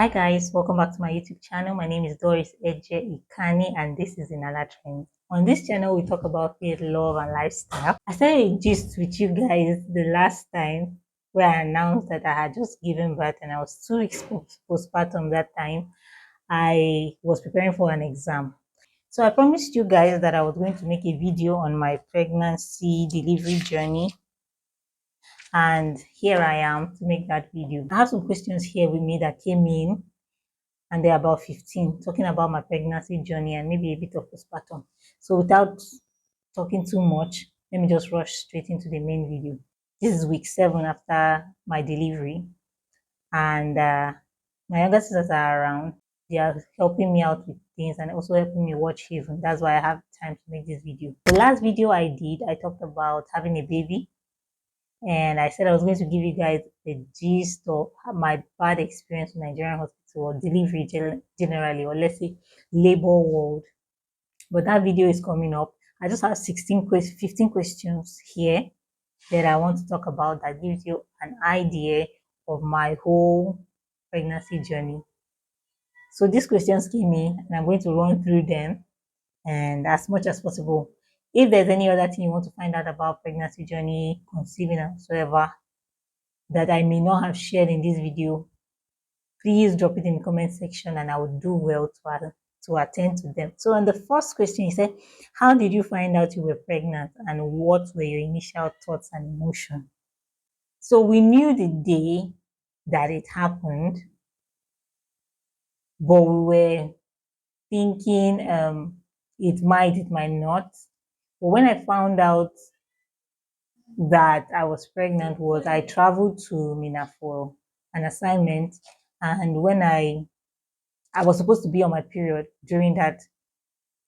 Hi guys, welcome back to my YouTube channel. My name is Doris Eje Ikani and this is Inala Trends. On this channel, we talk about faith, love, and lifestyle. I said a gist with you guys the last time where I announced that I had just given birth and I was 2 weeks postpartum that time. I was preparing for an exam. So I promised you guys that I was going to make a video on my pregnancy delivery journey, and here I am to make that video. I have some questions here with me that came in, and they're about 15, talking about my pregnancy journey and maybe a bit of postpartum. So without talking too much, let me just rush straight into the main video. This is week 7 after my delivery, and my younger sisters are around. They are helping me out with things and also helping me watch Haven. That's why I have time to make this video. The last video I did, I talked about having a baby, and I said I was going to give you guys the gist of my bad experience in Nigerian hospital or delivery generally, or let's say labor world. But that video is coming up. I just have 15 questions here that I want to talk about that gives you an idea of my whole pregnancy journey. So these questions came in and I'm going to run through them, and as much as possible, if there's any other thing you want to find out about pregnancy journey, conceiving and whatsoever that I may not have shared in this video, please drop it in the comment section and I would do well to attend to them. So on the first question, he said, how did you find out you were pregnant and what were your initial thoughts and emotions? So we knew the day that it happened, but we were thinking it might not. But when I found out that I was pregnant, was I traveled to Mina for an assignment, and when I was supposed to be on my period during that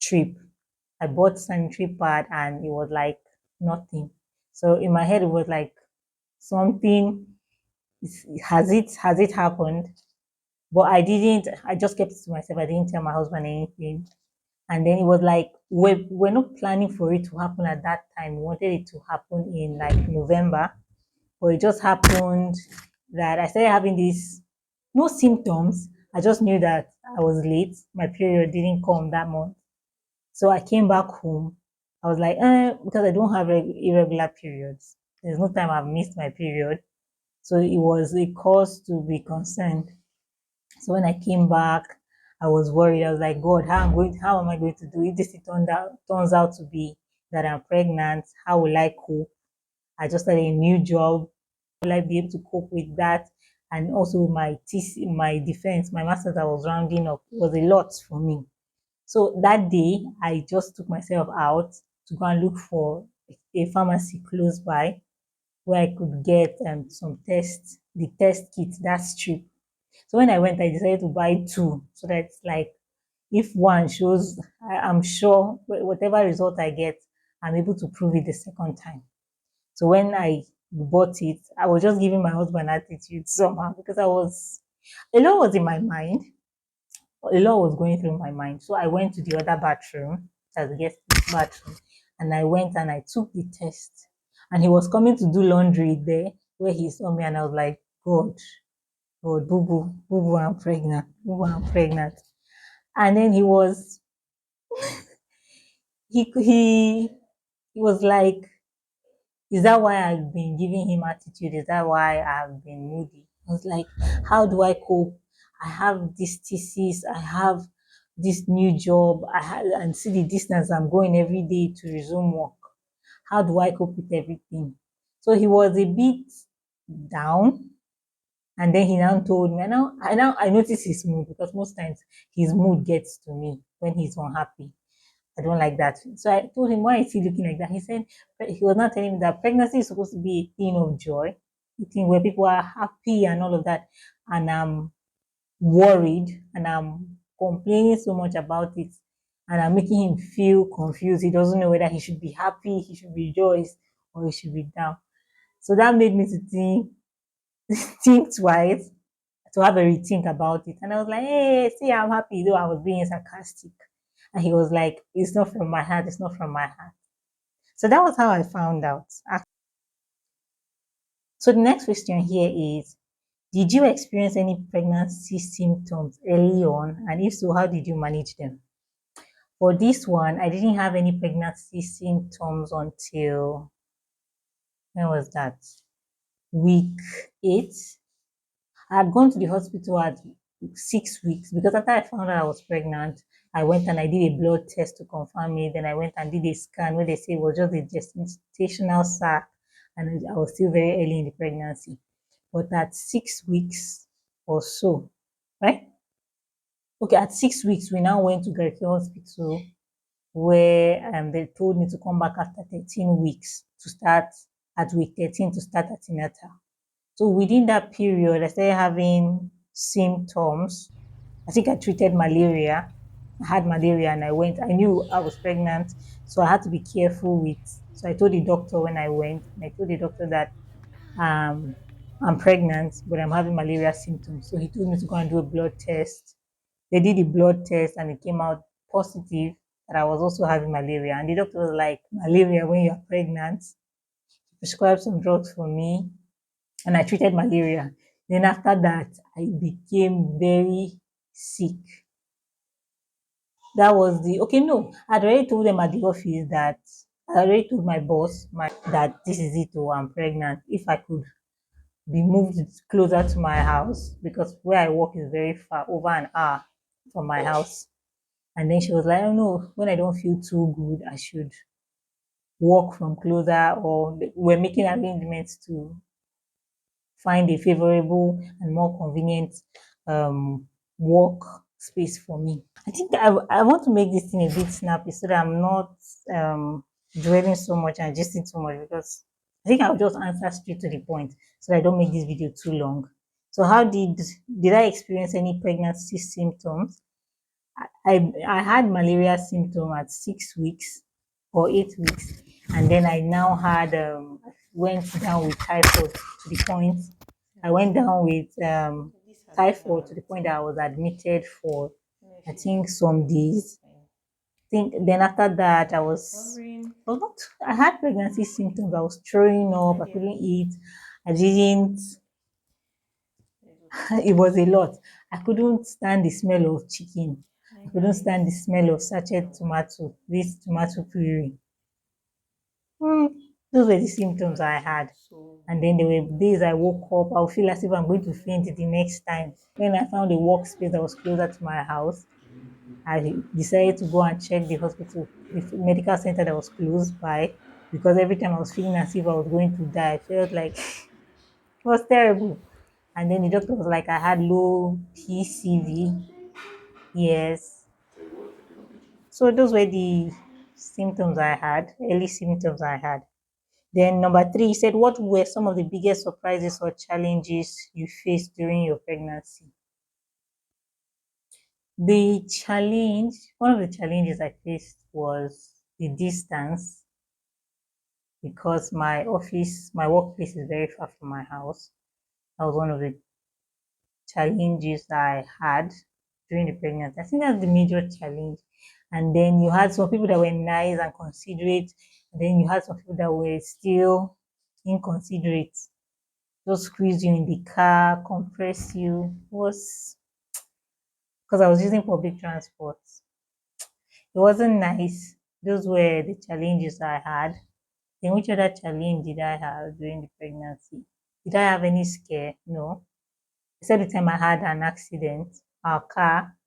trip, I bought sanitary pad and it was like nothing. So in my head it was like something, has it happened? But I just kept it to myself. I didn't tell my husband anything. And then it was like we're not planning for it to happen at that time. We wanted it to happen in like November, but it just happened that I started having these no symptoms. I just knew that I was late. My period didn't come that month. So I came back home. I was like, because I don't have irregular periods. There's no time I've missed my period. So it was a cause to be concerned. So when I came back, I was worried. I was like, God, how am I going to do it? If this turns out to be that I'm pregnant, how will I cope? I just started a new job. Will I be able to cope with that? And also my TC, my defense, my master's I was rounding up was a lot for me. So that day, I just took myself out to go and look for a pharmacy close by where I could get some tests, the test kit, that strip. So when I went, I decided to buy 2 so that it's like if one shows, I'm sure whatever result I get, I'm able to prove it the second time. So when I bought it, I was just giving my husband attitude somehow because a lot was in my mind. A lot was going through my mind. So I went to the other bathroom, as the guest bathroom, and I went and I took the test. And he was coming to do laundry there where he saw me, and I was like, God, boo boo, I'm pregnant. Boo boo, I'm pregnant. And then he was like, is that why I've been giving him attitude? Is that why I've been moody? I was like, how do I cope? I have this thesis, I have this new job, and see the distance I'm going every day to resume work. How do I cope with everything? So he was a bit down, and then he now told me. I noticed his mood because most times his mood gets to me when he's unhappy. I don't like that. So I told him, why is he looking like that? He said, he was not telling me that pregnancy is supposed to be a thing of joy, a thing where people are happy and all of that. And I'm worried and I'm complaining so much about it. And I'm making him feel confused. He doesn't know whether he should be happy, he should rejoice, or he should be down. So that made me to think twice, to have a rethink about it. And I was like, hey, see, I'm happy, though I was being sarcastic. And he was like, it's not from my heart, it's not from my heart. So that was how I found out. So the next question here is, Did you experience any pregnancy symptoms early on? And if so, how did you manage them? For this one, I didn't have any pregnancy symptoms until, when was that? Week 8. I had gone to the hospital at 6 weeks because after I found out I was pregnant, I went and I did a blood test to confirm it. Then I went and did a scan where they say it was just a gestational sac and I was still very early in the pregnancy. But at 6 weeks or so, right? Okay, at 6 weeks, we now went to Garki Hospital where they told me to come back after 13 weeks to start at week 13 to start antenatal. So within that period, I started having symptoms. I think I treated malaria. I had malaria and I knew I was pregnant. So I had to be careful with, so I told the doctor when I went, and I told the doctor that um, I'm pregnant, but I'm having malaria symptoms. So he told me to go and do a blood test. They did the blood test and it came out positive that I was also having malaria. And the doctor was like, malaria when you're pregnant? He prescribed some drugs for me and I treated malaria. Then after that, I became very sick. That was the okay. No, I'd already told them at the office that I already told my boss that this is it. Oh, I'm pregnant. If I could be moved closer to my house because where I work is very far, over an hour from my house. And then she was like, "Oh no, when I don't feel too good, I should walk from closer." Or we're making arrangements to find a favorable and more convenient work space for me. I think I want to make this thing a bit snappy so that I'm not dwelling so much and just too much because I think I'll just answer straight to the point so that I don't make this video too long. So how did I experience any pregnancy symptoms? I had malaria symptom at 6 weeks or 8 weeks, and then I now had went down with typhoid to the point. I went down with typhoid to the point that I was admitted for I think some days. Think then after that I was not I had pregnancy symptoms. I was throwing up. I couldn't eat. I didn't. It was a lot. I couldn't stand the smell of chicken. I couldn't stand the smell of sachet tomato, this tomato puree. Mm, those were the symptoms I had. And then there were days I woke up, I would feel as if I'm going to faint the next time. When I found a workspace that was closer to my house, I decided to go and check the hospital, the medical center that was close by, because every time I was feeling as if I was going to die, I felt like it was terrible. And then the doctor was like, I had low PCV. Yes. So those were the symptoms I had, early symptoms I had. Then number three, he said, what were some of the biggest surprises or challenges you faced during your pregnancy? One of the challenges I faced was the distance because my workplace is very far from my house. That was one of the challenges I had during the pregnancy. I think that's the major challenge. And then you had some people that were nice and considerate, and then you had some people that were still inconsiderate. Just squeeze you in the car, compress you. It was because I was using public transport. It wasn't nice. Those were the challenges I had. Then which other challenge did I have during the pregnancy? Did I have any scare? No. Except the time I had an accident. Our car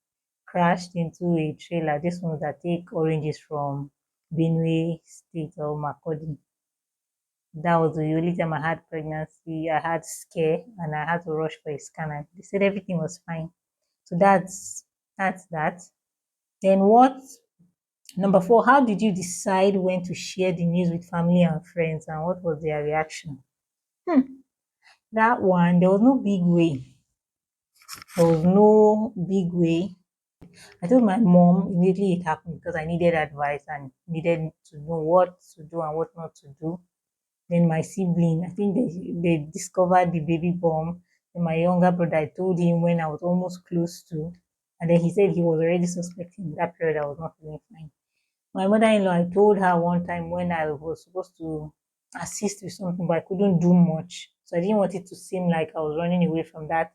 crashed into a trailer. This ones that take oranges from Benue State or Makodi. That was the only time I had pregnancy. I had scare and I had to rush for a scan and they said everything was fine. So that's that. Then what number four, how did you decide when to share the news with family and friends and what was their reaction? That one, there was no big way. There was no big way. I told my mom immediately it happened because I needed advice and needed to know what to do and what not to do. Then my sibling, I think they discovered the baby bomb. Then my younger brother, I told him when I was almost close to, and then he said he was already suspecting that period I was not feeling fine. My mother-in-law, I told her one time when I was supposed to assist with something, but I couldn't do much. So I didn't want it to seem like I was running away from that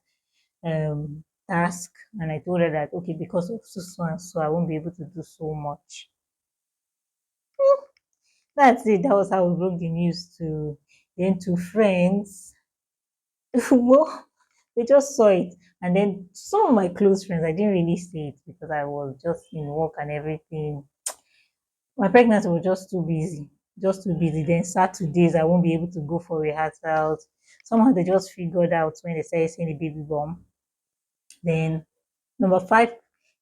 task. And I told her that, okay, because of so and so, I won't be able to do so much. That's it. That was how we broke the news to then to friends. Well, they just saw it. And then some of my close friends, I didn't really say it because I was just in work and everything. My pregnancy was just too busy. Just too busy. Then Saturdays, I won't be able to go for rehearsals. Somehow they just figured out when they started seeing the baby bump. Then number five,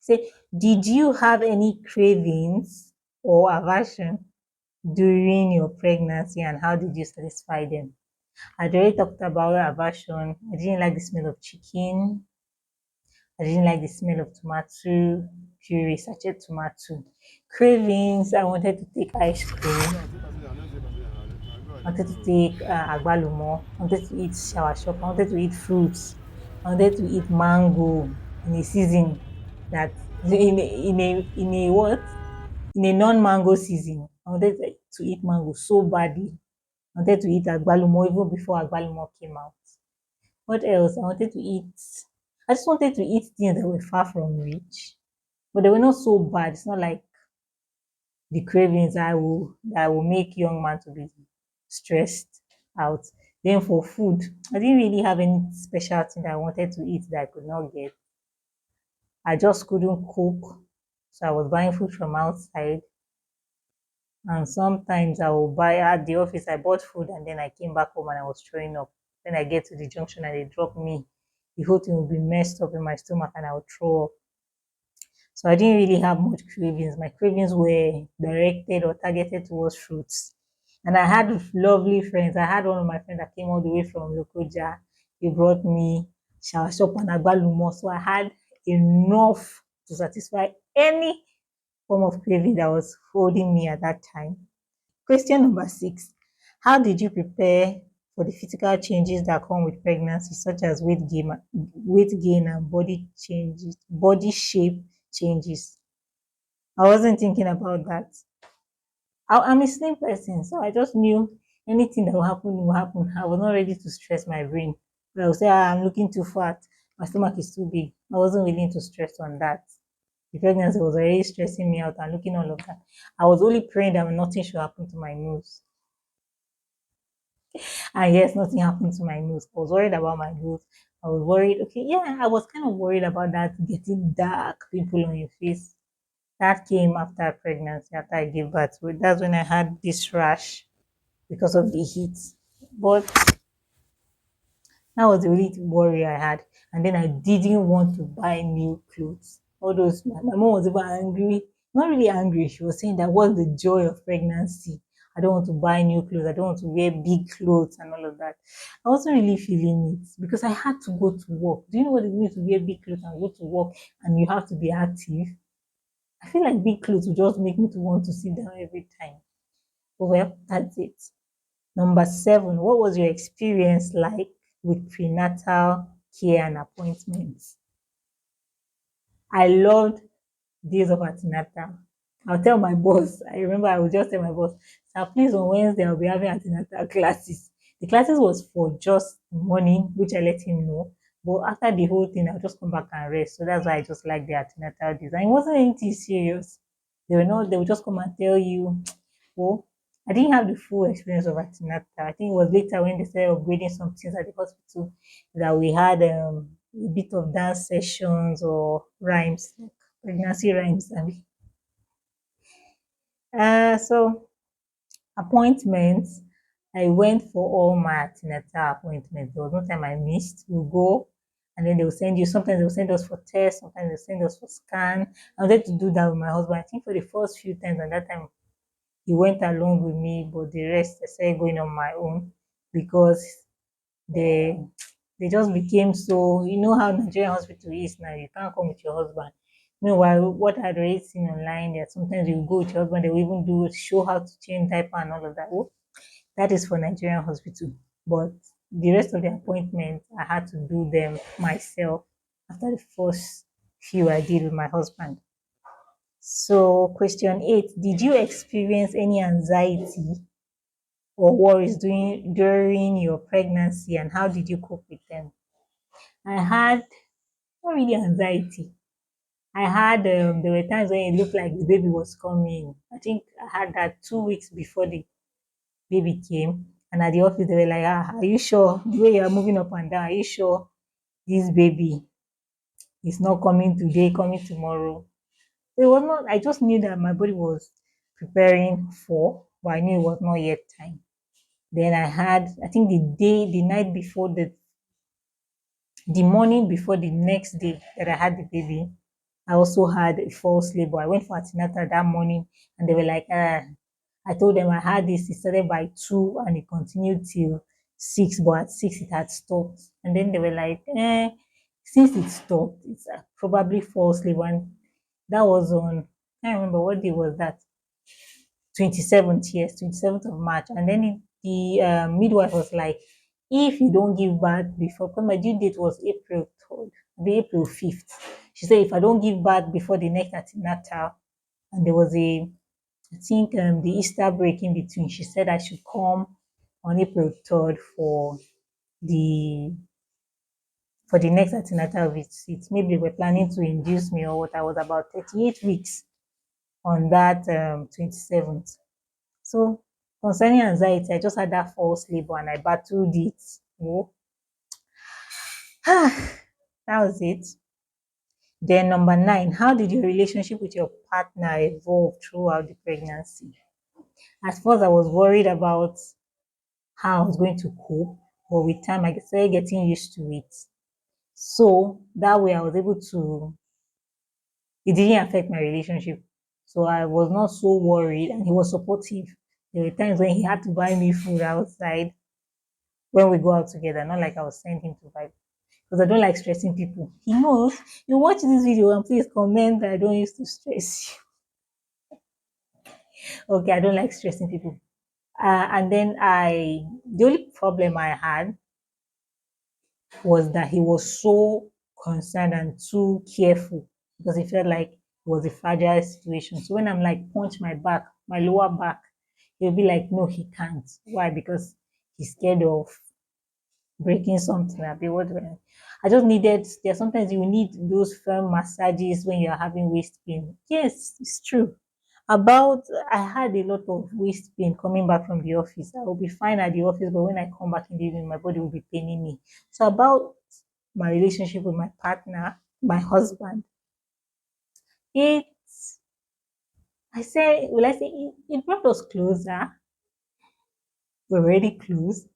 say, did you have any cravings or aversion during your pregnancy and how did you satisfy them? I already talked about aversion. I didn't like the smell of chicken. I didn't like the smell of tomato puree, sachet tomato. Cravings, I wanted to take ice cream. I wanted to take agbalumo. I wanted to eat shower shop. I wanted to eat fruits. I wanted to eat mango in a season that in a what? In a non-mango season. I wanted to eat mango so badly. I wanted to eat agbalumo even before agbalumo came out. What else? I wanted to eat. I just wanted to eat things that were far from rich, but they were not so bad. It's not like the cravings I will make young man to be stressed out. Then for food, I didn't really have any special thing that I wanted to eat that I could not get. I just couldn't cook, so I was buying food from outside. And sometimes I will buy at the office. I bought food and then I came back home and I was throwing up. When I get to the junction and they drop me, the whole thing will be messed up in my stomach and I will throw up. So I didn't really have much cravings. My cravings were directed or targeted towards fruits. And I had lovely friends. I had one of my friends that came all the way from Lokoja. He brought me shawashop and agbalumo. So I had enough to satisfy any form of craving that was holding me at that time. Question number 6. How did you prepare for the physical changes that come with pregnancy, such as weight gain and body changes, body shape changes? I wasn't thinking about that. I'm a slim person, so I just knew anything that will happen will happen. I was not ready to stress my brain. But I would say, I'm looking too fat, my stomach is too big. I wasn't willing to stress on that. The pregnancy was already stressing me out and looking all of that. I was only praying that nothing should happen to my nose. And yes, nothing happened to my nose. I was worried about my nose. I was worried. Okay, yeah, I was kind of worried about that getting dark pimple on your face. That came after pregnancy, after I gave birth. So that's when I had this rash because of the heat. But that was the only worry I had. And then I didn't want to buy new clothes. All those, my mom was even angry. Not really angry. She was saying that what's the joy of pregnancy? I don't want to buy new clothes. I don't want to wear big clothes and all of that. I wasn't really feeling it because I had to go to work. Do you know what it means to wear big clothes and go to work and you have to be active? I feel like big clothes will just make me to want to sit down every time. But well, that's it. Number 7, what was your experience like with prenatal care and appointments? I loved days of antenatal. I'll tell my boss. I remember I would just tell my boss, sir, please on Wednesday I'll be having antenatal classes. The classes was for just morning, which I let him know. But after the whole thing, I'll just come back and rest. So that's why I just like the antenatal days. And it wasn't anything serious. They would just come and tell you, oh, I didn't have the full experience of antenatal. I think it was later when they started upgrading some things at the hospital that we had a bit of dance sessions or rhymes, like pregnancy rhymes. I mean. So appointments, I went for all my antenatal appointments. There was no time I missed. We'll go and then they'll send you, sometimes they'll send us for tests, sometimes they'll send us for scan. I wanted to do that with my husband. I think for the first few times and that time he went along with me, but the rest I started going on my own because they they just became so, you know how Nigerian hospital is now. You can't come with your husband. Meanwhile, what I'd already seen online, that sometimes you go with your husband, they will even do show how to change diaper and all of that. Oh, that is for Nigerian hospital. But the rest of the appointments, I had to do them myself after the first few I did with my husband. So, question 8, did you experience any anxiety or worries during your pregnancy, and how did you cope with them? I had not really anxiety. I had there were times when it looked like the baby was coming. I think I had that 2 weeks before the baby came. And at the office they were like, are you sure the way you're moving up and down, are you sure this baby is not coming today, coming tomorrow? It was not, I just knew that my body was preparing for, but I knew it was not yet time. Then I had, I think the night before the morning before the next day that I had the baby, I also had a false labor. I went for antenatal that morning and they were like, I told them I had this, it started by 2 and it continued till 6, but at 6 it had stopped. And then they were like, since it stopped, it's probably false labor. And that was on, I can't remember what day was that, 27th, yes, 27th of March. And then the midwife was like, if you don't give birth before, because my due date was April 3rd, the April 5th. She said, if I don't give birth before the next antenatal, and there was I think the Easter break in between, she said I should come on April 3rd the for the next antenatal visit. Maybe they were planning to induce me or what. I was about 38 weeks on that 27th. So concerning anxiety, I just had that false labor and I battled it. Oh, that was it. Then number 9, how did your relationship with your partner evolve throughout the pregnancy? At first, I was worried about how I was going to cope, but with time, I started getting used to it. So that way, I was able to. It didn't affect my relationship, so I was not so worried, and he was supportive. There were times when he had to buy me food outside when we go out together, not like I was sending him to buy, because I don't like stressing people. He knows. You watch this video and please comment that I don't used to stress you. Okay, I don't like stressing people. And then the only problem I had was that he was so concerned and too careful because he felt like it was a fragile situation. So when I'm like, punch my back, my lower back, he'll be like, no, he can't. Why? Because he's scared of breaking something. I just needed, there sometimes you need those firm massages when you're having waist pain. Yes, it's true. About, I had a lot of waist pain coming back from the office. I will be fine at the office, but when I come back in the evening, my body will be paining me. So about my relationship with my partner, my husband, it, it brought us closer. We're already close.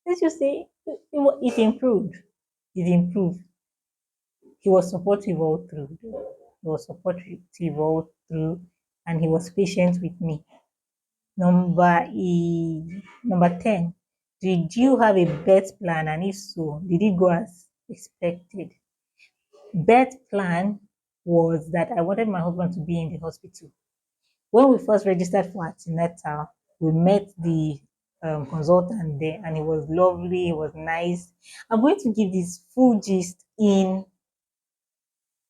Let's just say it improved. It improved. He was supportive all through. He was supportive all through, and he was patient with me. Number 10. Did you have a birth plan, and if so, did it go as expected? Birth plan was that I wanted my husband to be in the hospital. When we first registered for antenatal, we met the consultant there, and it was lovely. It was nice. I'm going to give this full gist in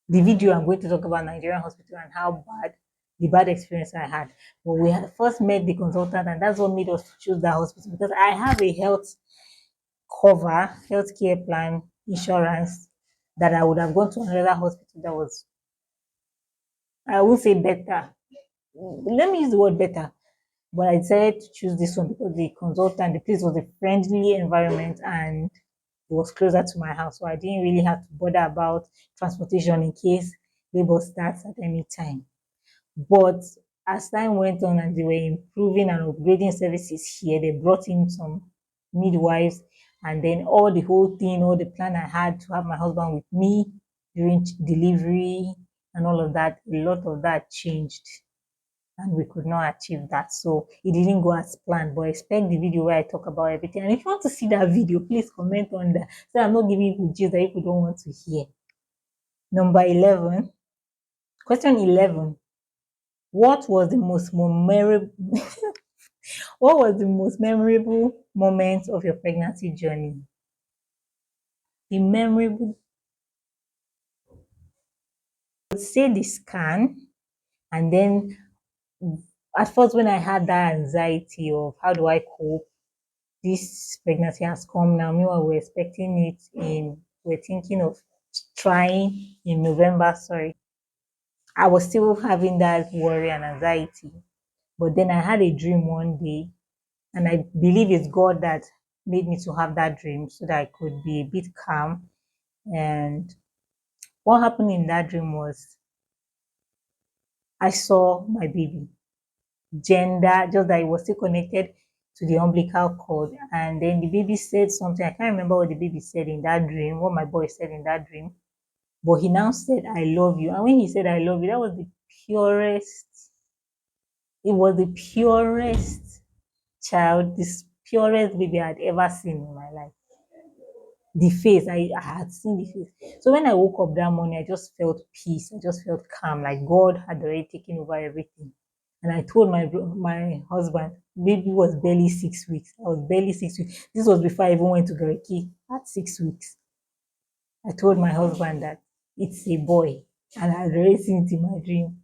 the video. I'm going to talk about Nigerian hospital and how the bad experience I had. But we had first met the consultant, and that's what made us choose that hospital because I have a healthcare plan, insurance that I would have gone to another hospital that was, I would say, better. Let me use the word better. But I decided to choose this one because the place was a friendly environment and it was closer to my house. So I didn't really have to bother about transportation in case labor starts at any time. But as time went on and they were improving and upgrading services here, they brought in some midwives, and then all the plan I had to have my husband with me during delivery and all of that, a lot of that changed and we could not achieve that. So it didn't go as planned. But expect the video where I talk about everything. And if you want to see that video, please comment on that. So I'm not giving you gist that people don't want to hear. Number 11. Question 11. What was the most memorable what was the most memorable moment of your pregnancy journey? The memorable, I would say the scan, and then at first when I had that anxiety of how do I cope, this pregnancy has come now. Meanwhile, we're thinking of trying in November. Sorry, I was still having that worry and anxiety. But then I had a dream one day, and I believe it's God that made me to have that dream so that I could be a bit calm. And what happened in that dream was I saw my baby, gender, just that it was still connected to the umbilical cord. And then the baby said something. I can't remember what the baby said in that dream, what my boy said in that dream. But he now said, I love you. And when he said, I love you, that was the purest, it was the purest child, this purest baby I had ever seen in my life. The face, I had seen the face. So when I woke up that morning, I just felt peace. I just felt calm, like God had already taken over everything. And I told my husband, baby was barely 6 weeks. I was barely 6 weeks. This was before I even went to Gariki at 6 weeks. I told my husband that it's a boy, and I had already seen it in my dream.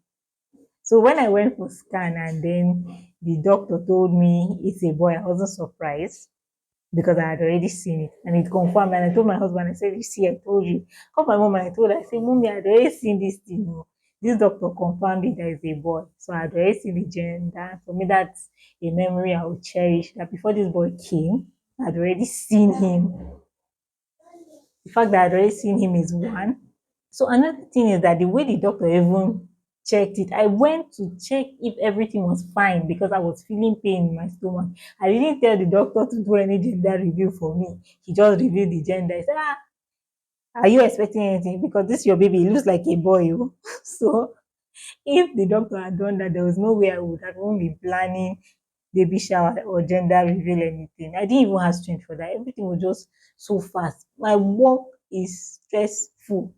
So when I went for scan and then the doctor told me it's a boy, I wasn't surprised because I had already seen it and it confirmed. And I told my husband, I said, you see, I told you. I called my mom and I told her, I said, Mommy, I had already seen this thing. Oh. This doctor confirmed it that it's a boy. So I had already seen the gender. For me, that's a memory I will cherish. That before this boy came, I had already seen him. The fact that I had already seen him is one. So another thing is that the way the doctor even checked it, I went to check if everything was fine because I was feeling pain in my stomach. I didn't tell the doctor to do any gender review for me. He just reviewed the gender. He said, are you expecting anything? Because this your baby, it looks like a boy. Oh." So if the doctor had done that, there was no way I would have even been planning baby shower or gender reveal anything. I didn't even have strength for that. Everything was just so fast. My work is stressful.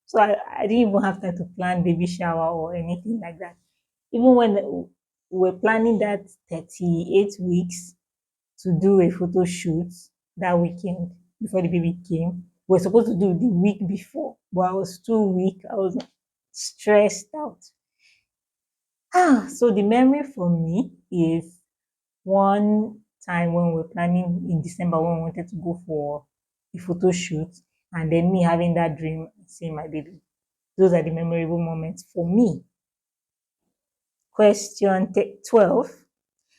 So I didn't even have time to plan baby shower or anything like that. Even when we were planning that 38 weeks to do a photo shoot that weekend before the baby came, we were supposed to do the week before, but I was too weak. I was stressed out. So the memory for me is one time when we were planning in December when we wanted to go for a photo shoot, and then me having that dream, seeing my baby. Those are the memorable moments for me. Question 12.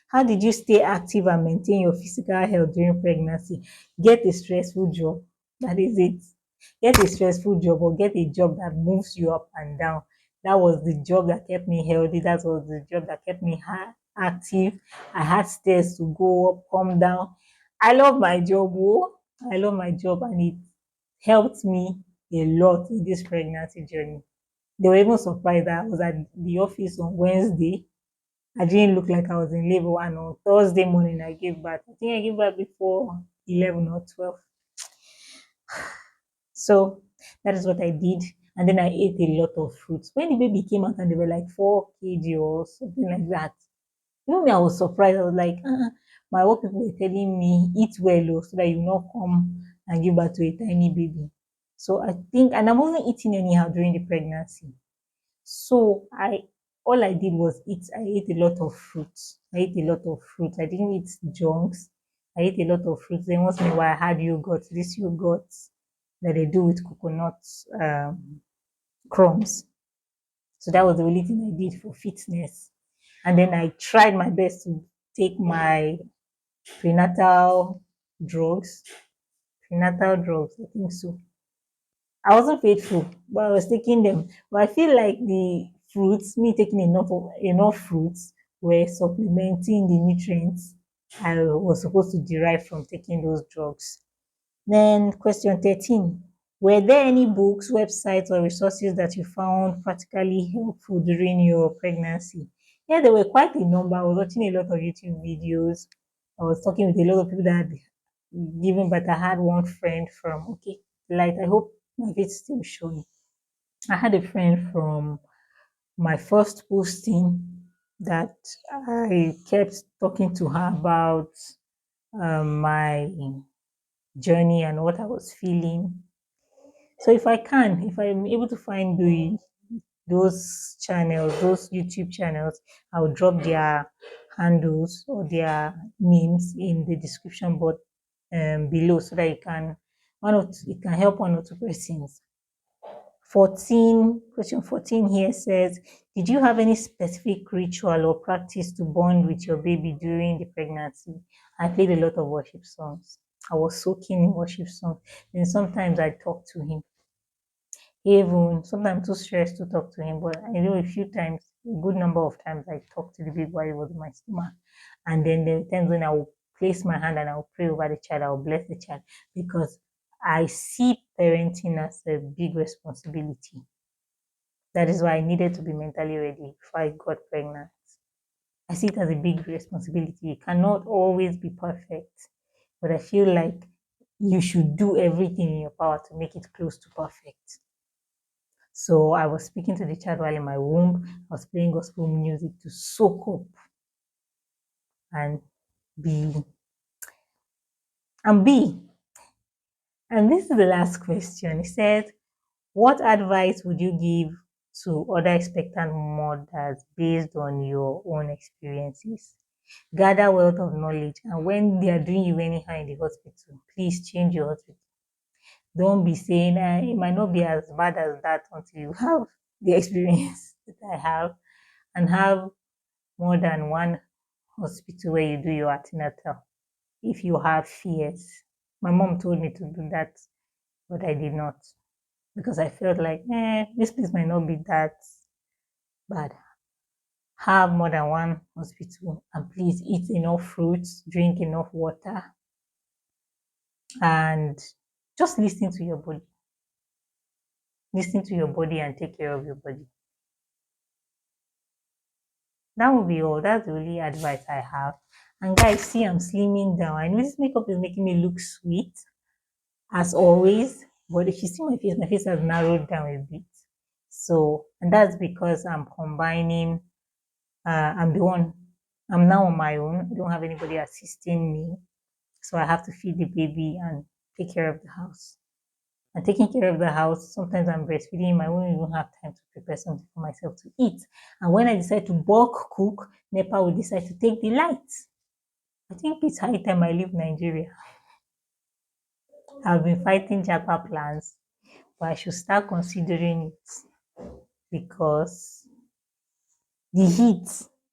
How did you stay active and maintain your physical health during pregnancy? Get a stressful job. That is it. Get a stressful job or get a job that moves you up and down. That was the job that kept me healthy. That was the job that kept me active. I had stairs to go up, come down. I love my job. Oh, I love my job, and it helped me a lot in this pregnancy journey. They were even surprised that I was at the office on Wednesday. I didn't look like I was in labor, and on Thursday morning I gave birth. I think I gave birth before 11 or 12. So that is what I did. And then I ate a lot of fruits. When the baby came out and they were like 4 kg or something like that, me, I was surprised. I was like, my work people were telling me, eat well oh, so that you not come and give birth to a tiny baby. So I think, and I wasn't eating anyhow during the pregnancy. So all I did was eat. I ate a lot of fruits. I ate a lot of fruits. I didn't eat junks. I ate a lot of fruits. Then once in a while I had yogurt. This yogurt that they do with coconut crumbs. So that was the only thing I did for fitness. And then I tried my best to take my prenatal drugs. Prenatal drugs, I think so. I wasn't faithful, but I was taking them. But I feel like the fruits, me taking enough fruits, were supplementing the nutrients I was supposed to derive from taking those drugs. Then question 13. Were there any books, websites, or resources that you found practically helpful during your pregnancy? Yeah, there were quite a number. I was watching a lot of YouTube videos. I was talking with a lot of people that had given, but I had one friend from, okay, light. I hope my face is still showing. I had a friend from my first posting that I kept talking to her about my journey and what I was feeling. So if I'm able to find those channels, those YouTube channels, I'll drop their handles or their names in the description box below, so that you can it can help one or two persons. 14, question 14 here says, did you have any specific ritual or practice to bond with your baby during the pregnancy? I played a lot of worship songs. I was soaking in worship songs. Then sometimes I talked to him. Even sometimes too stressed to talk to him, but I know a few times, a good number of times, I talked to the baby while he was in my stomach. And then there were times when I will place my hand and I will pray over the child, I will bless the child, because I see parenting as a big responsibility. That is why I needed to be mentally ready before I got pregnant. I see it as a big responsibility. It cannot always be perfect, but I feel like you should do everything in your power to make it close to perfect. So I was speaking to the child while in my womb. I was playing gospel music to soak up and be and be. And this is the last question. It said, what advice would you give to other expectant mothers based on your own experiences? Gather wealth of knowledge, and when they are doing you anyhow in the hospital, please change your hospital. Don't be saying it might not be as bad as that until you have the experience that I have, and have more than one hospital where you do your antenatal if you have fears. My mom told me to do that, but I did not, because I felt like, this place might not be that bad. Have more than one hospital, and please eat enough fruits, drink enough water, and just listen to your body. Listen to your body and take care of your body. That will be all. That's the only advice I have. And guys, see, I'm slimming down. I know this makeup is making me look sweet, as always. But if you see my face has narrowed down a bit. So, and that's because I'm combining. I'm the one. I'm now on my own. I don't have anybody assisting me, so I have to feed the baby and take care of the house. And taking care of the house, sometimes I'm breastfeeding. I won't even have time to prepare something for myself to eat. And when I decide to bulk cook, NEPA will decide to take the lights. I think it's high time I leave Nigeria. I've been fighting Japa plans, but I should start considering it, because the heat,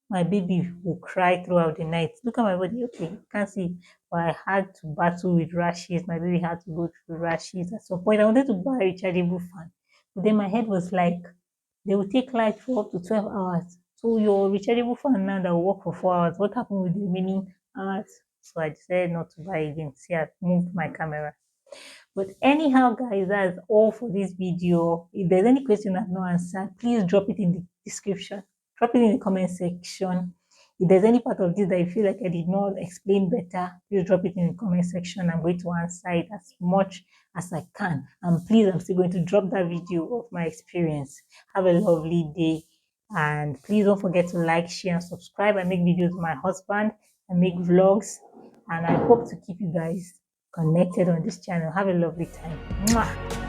my baby will cry throughout the night. Look at my body. Okay, you can't see, but I had to battle with rashes. My baby had to go through rashes. At some point, I wanted to buy a rechargeable fan, but then my head was like, they will take light for up to 12 hours. So your rechargeable fan now that will work for 4 hours, what happened with the remaining hours? So I decided not to buy again. See, I've moved my camera. But anyhow, guys, that's all for this video. If there's any question I've not answered, please drop it in the description. Drop it in the comment section. If there's any part of this that you feel like I did not explain better, please drop it in the comment section. I'm going to answer it as much as I can. And please, I'm still going to drop that video of my experience. Have a lovely day. And please don't forget to like, share, and subscribe. I make videos with my husband. I make vlogs. And I hope to keep you guys connected on this channel. Have a lovely time. Mwah!